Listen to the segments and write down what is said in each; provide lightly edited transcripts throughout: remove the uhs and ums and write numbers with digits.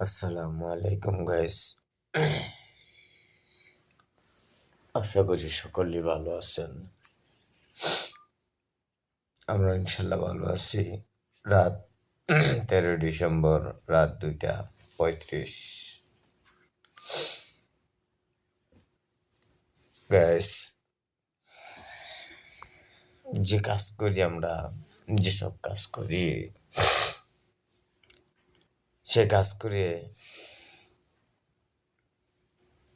আসসালামু আলাইকুম গাইস। আশা করি সকলেই ভালো আছেন। আমরা ইনশাল্লাহ ভালো আছি। রাত 13 ডিসেম্বর, রাত 2টা 35। গাইস, যে কাজ করি আমরা, যেসব কাজ করি, সে কাজ করে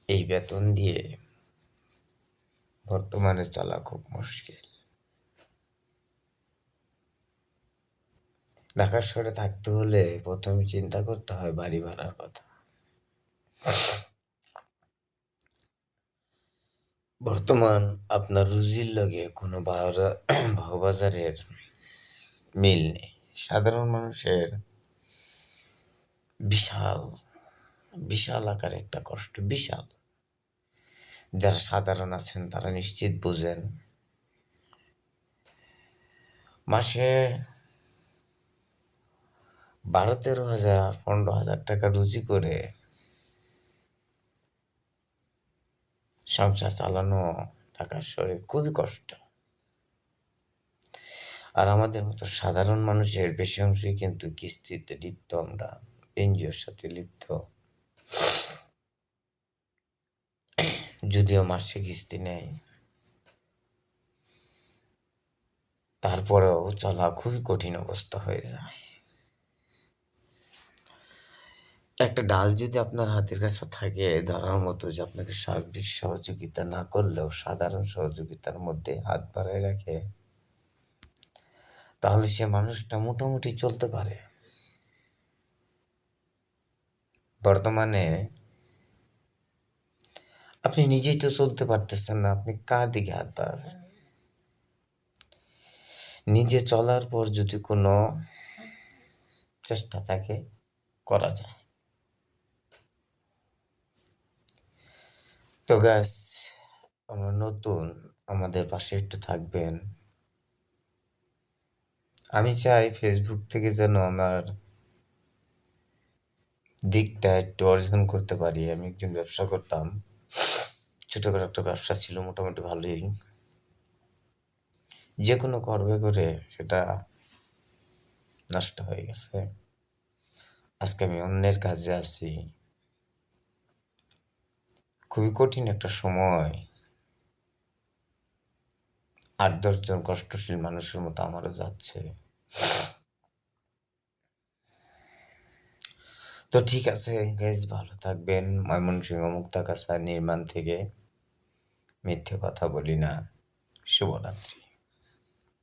এই বেতন দিয়ে বর্তমানে চলা খুব মুশকিল। ঢাকা শহরে থাকতে হলে প্রথমে চিন্তা করতে হয় বাড়ি ভাড়ার কথা। বর্তমান আপনার রুজির লগে কোনো ভাওবাজারের মিল নেই। সাধারণ মানুষের বিশাল বিশাল আকার একটা কষ্ট, বিশাল। যারা সাধারণ আছেন তারা নিশ্চিত বুঝেন। মাসে 12-13 হাজার 15 হাজার টাকা রুজি করে সংসার চালানো ঢাকার শহরে খুবই কষ্ট। আর আমাদের মতো সাধারণ মানুষের বেশি অংশই কিন্তু কিস্তিতে লিপ্ত, আমরা এনজিওর সাথে লিপ্ত। যদিও মাসে কিস্তি নেয়, তারপরেও চলা খুবই কঠিন অবস্থা হয়ে যায়। একটা ডাল যদি আপনার হাতের কাছে থাকে ধরার মতো, যে আপনাকে সার্বিক সহযোগিতা না করলেও সাধারণ সহযোগিতার মধ্যে হাত বাড়ায় রাখে, তাহলে সে মানুষটা মোটামুটি চলতে পারে। বর্তমানে আপনি নিজেই তো চলতে পারতেছেন না, আপনি কার দিকে হাত বাড়াবেন? নিজে চলার পর যদি কোনো চেষ্টা থাকে, করা যায়। তো গ্যাস, আমরা নতুন, আমাদের পাশে একটু থাকবেন। আমি চাই ফেসবুক থেকে যেন আমার দিকটা একটু অর্জন করতে পারি। আমি একজন ব্যবসা করতাম, ছোটখাটো একটা ব্যবসা ছিল, মোটামুটি ভালোই। যে কোনো করবে করে সেটা নষ্ট হয়ে গেছে। আজকে আমি অন্যের কাজে আছি। খুবই কঠিন একটা সময়। 8-10 জন কষ্টশীল মানুষের মতো আমারও যাচ্ছে। তো ঠিক আছে গাইজ, ভালো থাকবেন। ময়মনসিংহ মুক্তাগাছা নির্মাণ থেকে মিথ্যে কথা বলি না। শুভরাত্রি।